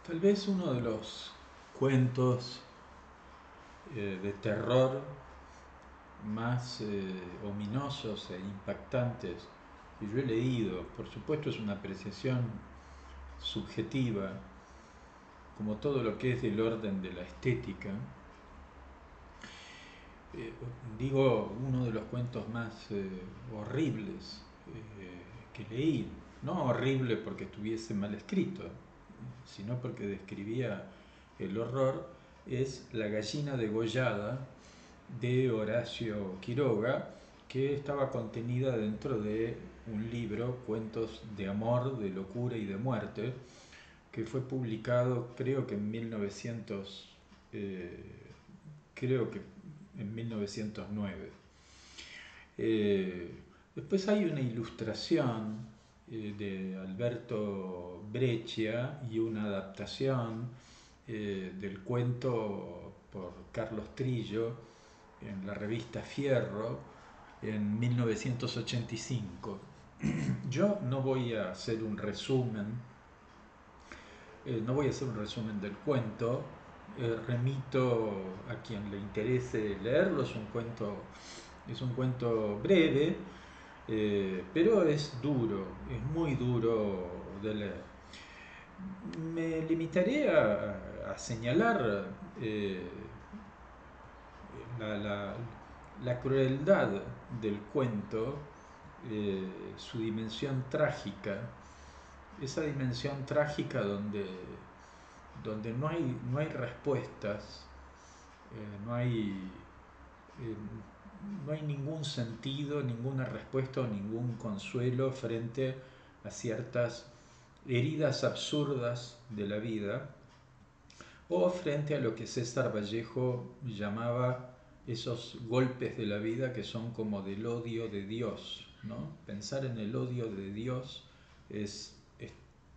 Tal vez uno de los cuentos de terror más ominosos e impactantes que yo he leído. Por supuesto es una apreciación subjetiva, como todo lo que es del orden de la estética. Eh, Digo, uno de los cuentos más horribles que leí. No horrible porque estuviese mal escrito, sino porque describía el horror, es La gallina degollada de Horacio Quiroga, que estaba contenida dentro de un libro, Cuentos de amor, de locura y de muerte, que fue publicado creo que en 1900, creo que en 1909. Después hay una ilustración de Alberto Breccia y una adaptación del cuento por Carlos Trillo en la revista Fierro en 1985. Yo no voy a hacer un resumen, no voy a hacer un resumen del cuento, remito a quien le interese leerlo, es un cuento breve, pero es duro, es muy duro de leer. Me limitaré a señalar eh, la, la- la crueldad del cuento, su dimensión trágica, esa dimensión trágica donde no hay respuestas, no hay, eh, no hay ningún sentido, ninguna respuesta o ningún consuelo frente a ciertas heridas absurdas de la vida, o frente a lo que César Vallejo llamaba esos golpes de la vida que son como del odio de Dios, ¿no? Pensar en el odio de Dios es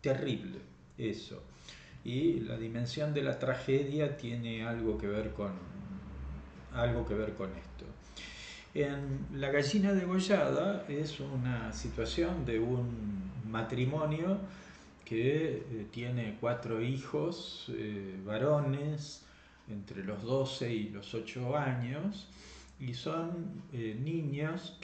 terrible, eso. Y la dimensión de la tragedia tiene algo que ver con esto. En La gallina degollada es una situación de un matrimonio que tiene cuatro hijos varones entre los 12 y los 8 años, y son niños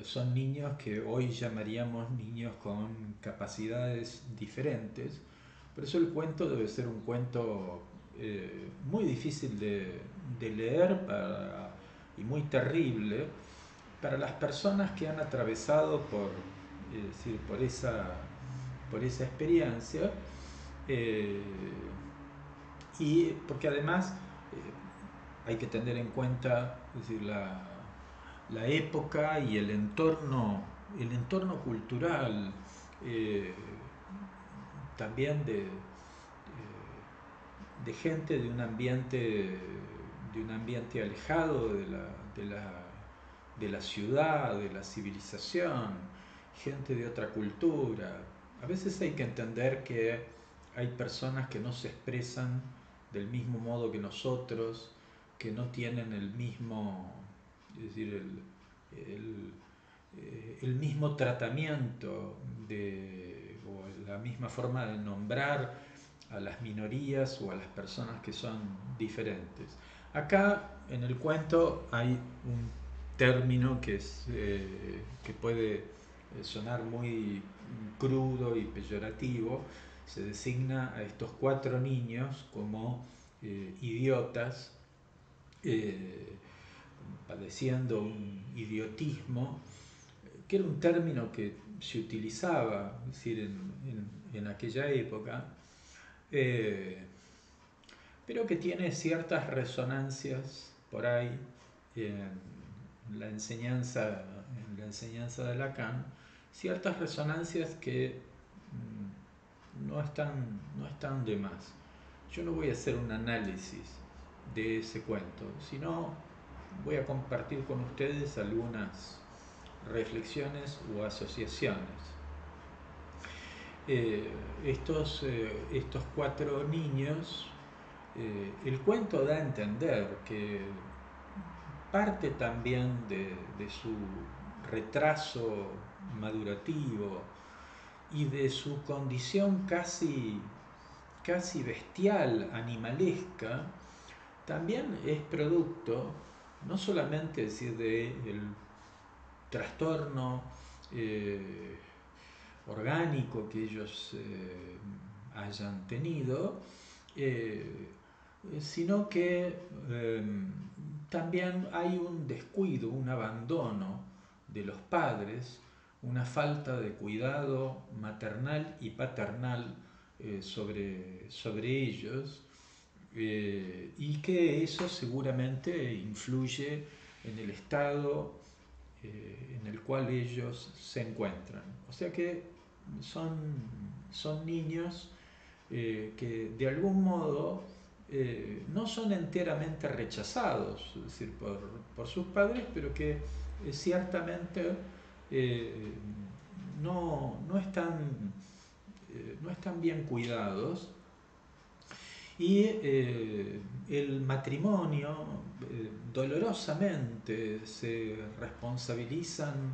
son niños que hoy llamaríamos niños con capacidades diferentes. Por eso el cuento debe ser un cuento muy difícil de leer y muy terrible para las personas que han atravesado decir, por esa experiencia, eh, y porque además hay que tener en cuenta, es decir, la época y el entorno cultural, eh, también de gente de un ambiente alejado de la, de la ciudad, de la civilización, gente de otra cultura. A veces hay que entender que hay personas que no se expresan del mismo modo que nosotros, que no tienen el mismo, es decir, el mismo tratamiento o la misma forma de nombrar a las minorías o a las personas que son diferentes. Acá en el cuento hay un término que puede sonar muy crudo y peyorativo. Se designa a estos cuatro niños como idiotas, eh, padeciendo un idiotismo, que era un término que se utilizaba, es decir, en aquella época, eh, pero que tiene ciertas resonancias por ahí en la enseñanza de Lacan, ciertas resonancias que no están de más. Yo no voy a hacer un análisis de ese cuento, sino voy a compartir con ustedes algunas reflexiones o asociaciones. Estos cuatro niños, el cuento da a entender que parte también de su retraso madurativo, y de su condición casi bestial, animalesca, también es producto no solamente decir del trastorno eh, orgánico que ellos hayan tenido, eh, sino que también hay un descuido, un abandono de los padres, una falta de cuidado maternal y paternal sobre ellos, y que eso seguramente influye en el estado en el cual ellos se encuentran. O sea que son niños que de algún modo no son enteramente rechazados, es decir, por sus padres, pero que ciertamente eh, no están bien cuidados, y el matrimonio dolorosamente se responsabilizan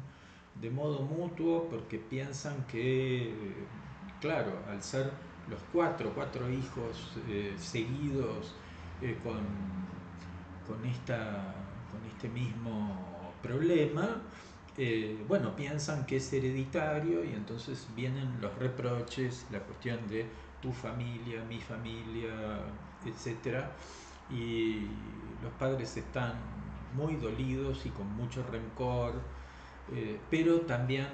de modo mutuo porque piensan que, claro, al ser los cuatro hijos seguidos con, con este mismo problema, bueno, piensan que es hereditario y entonces vienen los reproches, la cuestión de tu familia, mi familia, etcétera, y los padres están muy dolidos y con mucho rencor, pero también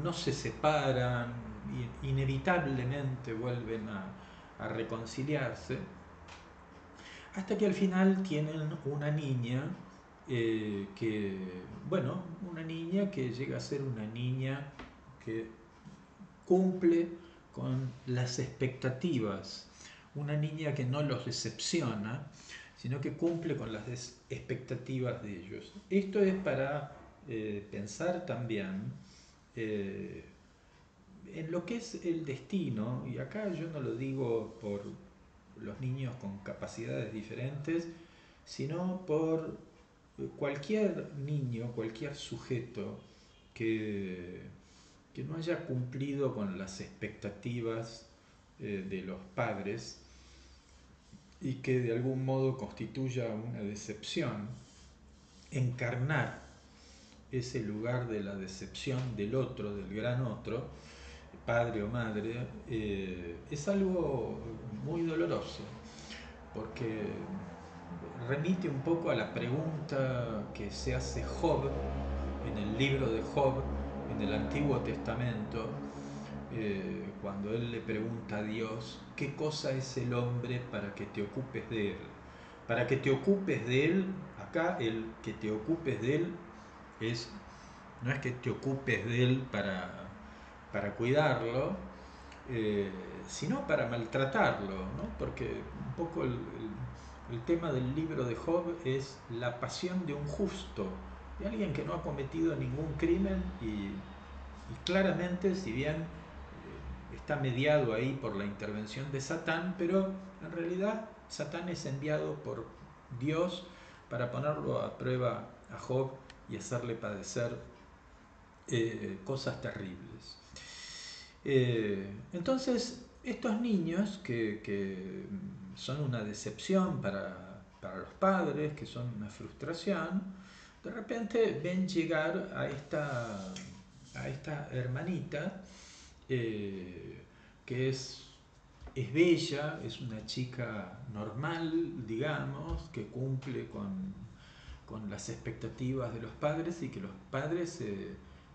no se separan, inevitablemente vuelven a reconciliarse, hasta que al final tienen una niña bueno, una niña que llega a ser una niña que cumple con las expectativas, una niña que no los decepciona, sino que cumple con las expectativas de ellos. Esto es para pensar también eh, en lo que es el destino, y acá yo no lo digo por los niños con capacidades diferentes, sino por cualquier niño, cualquier sujeto que, que no haya cumplido con las expectativas de los padres y que de algún modo constituya una decepción, encarnar ese lugar de la decepción del otro, del gran otro, padre o madre, es algo muy doloroso, porque remite un poco a la pregunta que se hace Job en el libro de Job, en el Antiguo Testamento, cuando él le pregunta a Dios, ¿qué cosa es el hombre para que te ocupes de él? Para que te ocupes de él, acá el que te ocupes de él no es que te ocupes de él para cuidarlo, sino para maltratarlo, ¿no? Porque un poco el tema del libro de Job es la pasión de un justo, de alguien que no ha cometido ningún crimen y claramente, si bien está mediado ahí por la intervención de Satán, pero en realidad Satán es enviado por Dios para ponerlo a prueba a Job y hacerle padecer cosas terribles. Entonces, estos niños que son una decepción para los padres, que son una frustración, de repente ven llegar a esta hermanita que es bella, es una chica normal, digamos, que cumple con las expectativas de los padres y que los padres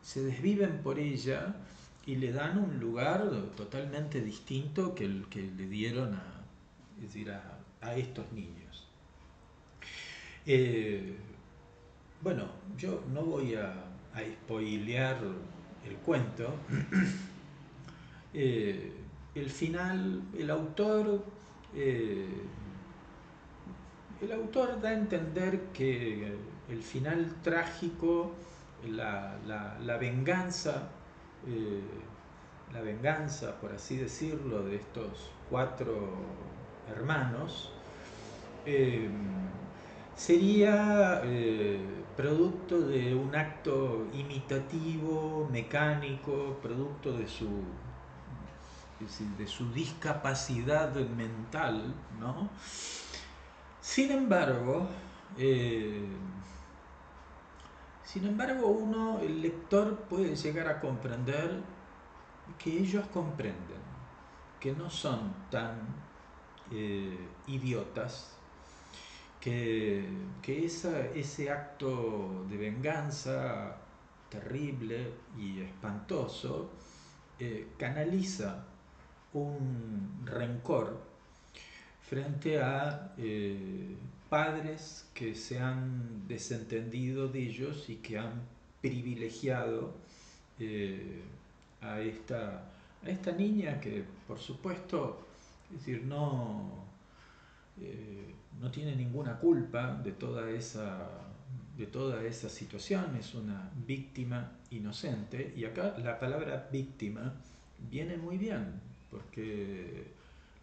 se desviven por ella y le dan un lugar totalmente distinto que el que le dieron es decir, a estos niños. Eh, bueno, yo no voy a spoilear el cuento. Eh, el final, eh, el autor da a entender que el final trágico, la venganza, eh, la venganza, por así decirlo, de estos cuatro hermanos, eh, sería producto de un acto imitativo, mecánico, producto de es decir, de su discapacidad mental, ¿no? Sin embargo, eh, el lector puede llegar a comprender que ellos comprenden, que no son tan idiotas, que ese acto de venganza terrible y espantoso canaliza un rencor frente a padres que se han desentendido de ellos y que han privilegiado eh, a esta niña que, por supuesto, es decir, no tiene ninguna culpa de toda esa situación, es una víctima inocente. Y acá la palabra víctima viene muy bien, porque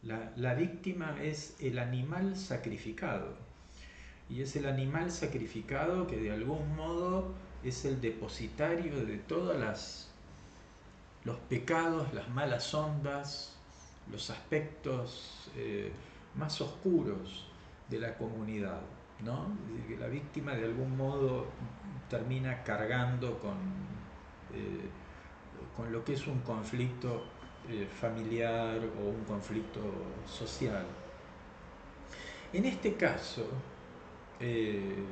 la víctima es el animal sacrificado, y es el animal sacrificado que de algún modo es el depositario de los pecados, las malas ondas, los aspectos más oscuros de la comunidad, ¿no? Es decir, que la víctima de algún modo termina cargando con lo que es un conflicto familiar o un conflicto social. En este caso, eh,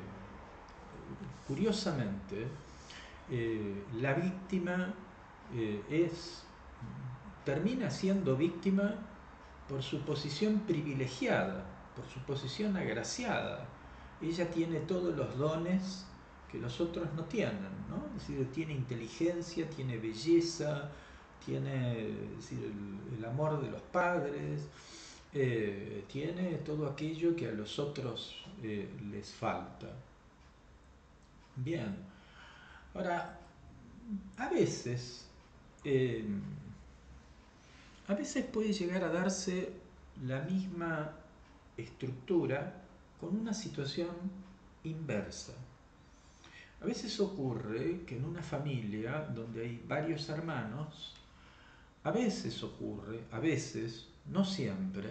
curiosamente, la víctima termina siendo víctima por su posición privilegiada, por su posición agraciada. Ella tiene todos los dones que los otros no tienen, ¿no? Es decir, tiene inteligencia, tiene belleza, tiene, es decir, el amor de los padres, tiene todo aquello que a los otros les falta. Bien, ahora, a veces, eh, a veces puede llegar a darse la misma estructura con una situación inversa. A veces ocurre que en una familia donde hay varios hermanos, a veces ocurre, a veces, no siempre,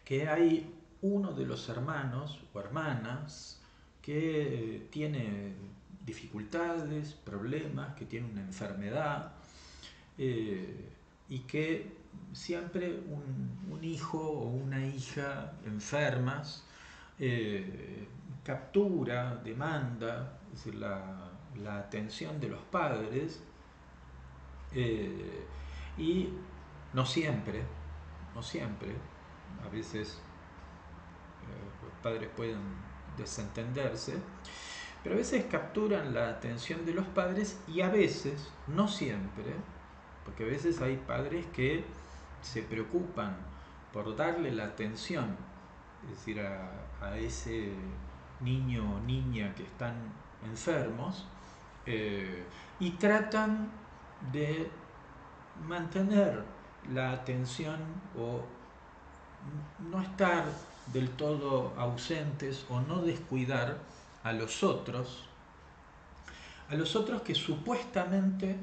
que hay uno de los hermanos o hermanas que tiene dificultades, problemas, que tiene una enfermedad, y que siempre un hijo o una hija enfermas captura, demanda, es decir, la atención de los padres, y no siempre, a veces los padres pueden desentenderse, pero a veces capturan la atención de los padres y a veces, no siempre, porque a veces hay padres que se preocupan por darle la atención, es decir, a ese niño o niña que están enfermos, y tratan de mantener la atención o no estar del todo ausentes o no descuidar a los otros que supuestamente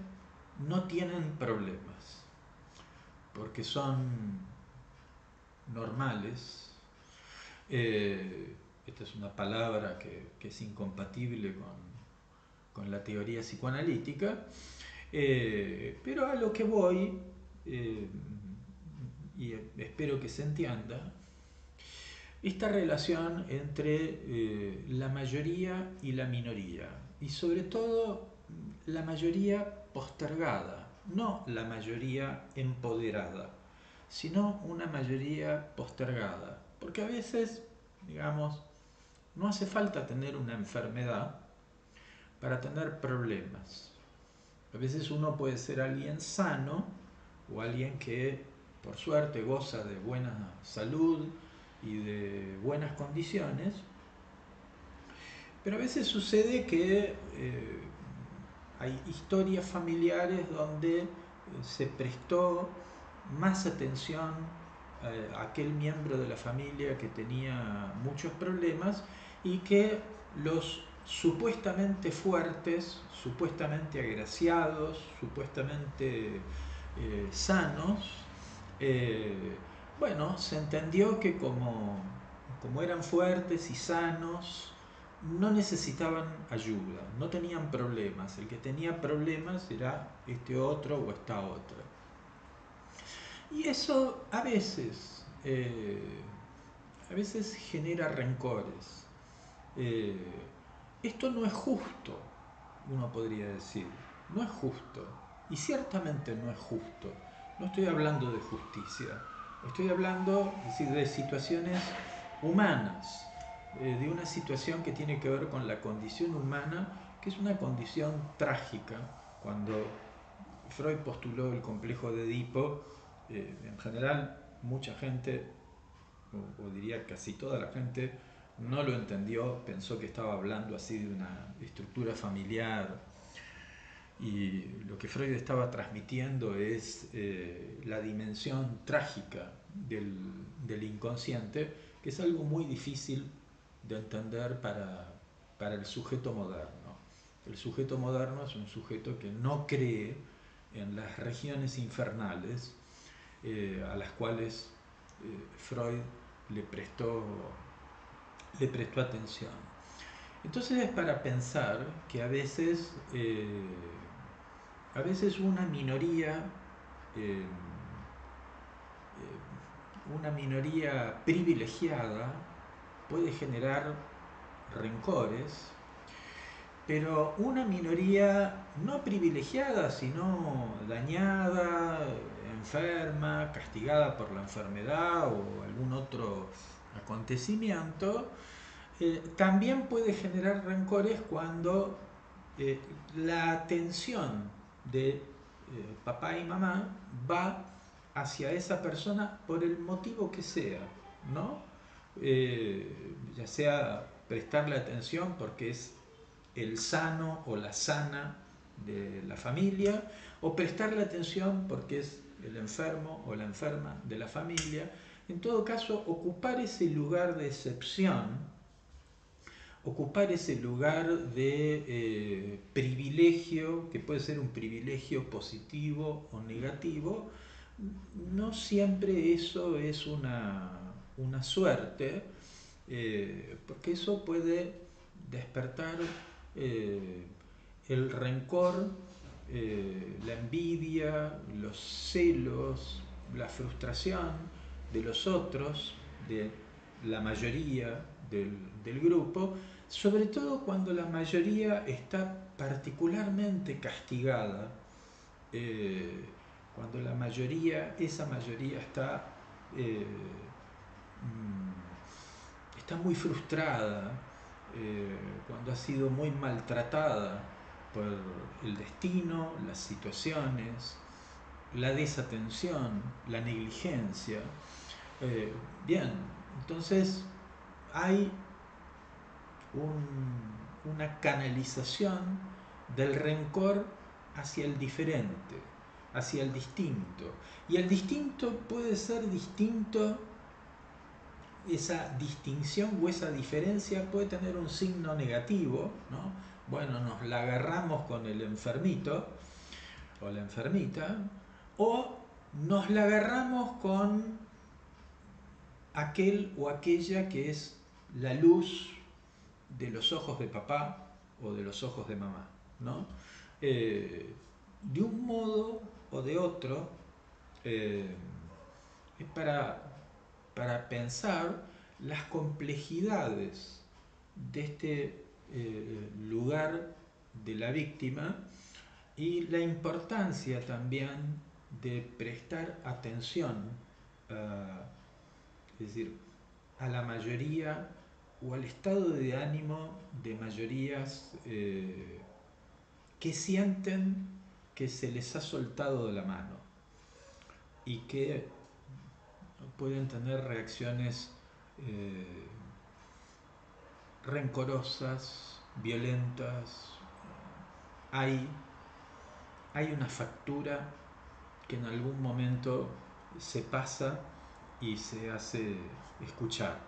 no tienen problemas, porque son normales. Esta es una palabra que es incompatible con la teoría psicoanalítica, pero a lo que voy, y espero que se entienda, esta relación entre la mayoría y la minoría, y sobre todo la mayoría postergada, no la mayoría empoderada, sino una mayoría postergada, porque a veces, digamos, no hace falta tener una enfermedad para tener problemas. A veces uno puede ser alguien sano o alguien que por suerte goza de buena salud y de buenas condiciones, pero a veces sucede que hay historias familiares donde se prestó más atención a aquel miembro de la familia que tenía muchos problemas y que los supuestamente fuertes, supuestamente agraciados, supuestamente sanos, bueno, se entendió que como eran fuertes y sanos, no necesitaban ayuda, no tenían problemas. El que tenía problemas era este otro o esta otra. Y eso a veces genera rencores. Eh, Esto no es justo, uno podría decir, no es justo. Y ciertamente no es justo. No estoy hablando de justicia, estoy hablando, es decir, de situaciones humanas, de una situación que tiene que ver con la condición humana, que es una condición trágica. Cuando Freud postuló el complejo de Edipo, en general mucha gente, o diría casi toda la gente, no lo entendió, pensó que estaba hablando así de una estructura familiar, y lo que Freud estaba transmitiendo es la dimensión trágica del inconsciente, que es algo muy difícil de entender para el sujeto moderno. El sujeto moderno es un sujeto que no cree en las regiones infernales, a las cuales Freud le prestó, le prestó atención. Entonces es para pensar que a veces eh, una minoría privilegiada puede generar rencores, pero una minoría no privilegiada, sino dañada, enferma, castigada por la enfermedad o algún otro acontecimiento, también puede generar rencores cuando eh, la atención de papá y mamá va hacia esa persona por el motivo que sea, ¿no? Ya sea prestarle atención porque es el sano o la sana de la familia, o prestarle atención porque es el enfermo o la enferma de la familia. En todo caso, ocupar ese lugar de excepción, ocupar ese lugar de privilegio, que puede ser un privilegio positivo o negativo, no siempre eso es una suerte, porque eso puede despertar eh, el rencor, la envidia, los celos, la frustración de los otros, de la mayoría del grupo, sobre todo cuando la mayoría está particularmente castigada, eh, cuando esa mayoría eh, está muy frustrada, cuando ha sido muy maltratada por el destino, las situaciones, la desatención, la negligencia. Eh, Bien, entonces hay una canalización del rencor hacia el diferente, hacia el distinto. Y el distinto puede ser distinto, esa distinción o esa diferencia puede tener un signo negativo, ¿no? Bueno, nos la agarramos con el enfermito o la enfermita, o nos la agarramos con aquel o aquella que es la luz de los ojos de papá o de los ojos de mamá, ¿no? De un modo o de otro, eh, es para pensar las complejidades de este lugar de la víctima y la importancia también de prestar atención, a, es decir, a la mayoría o al estado de ánimo de mayorías que sienten que se les ha soltado de la mano y que pueden tener reacciones eh, rencorosas, violentas. Hay, hay una factura que en algún momento se pasa y se hace escuchar.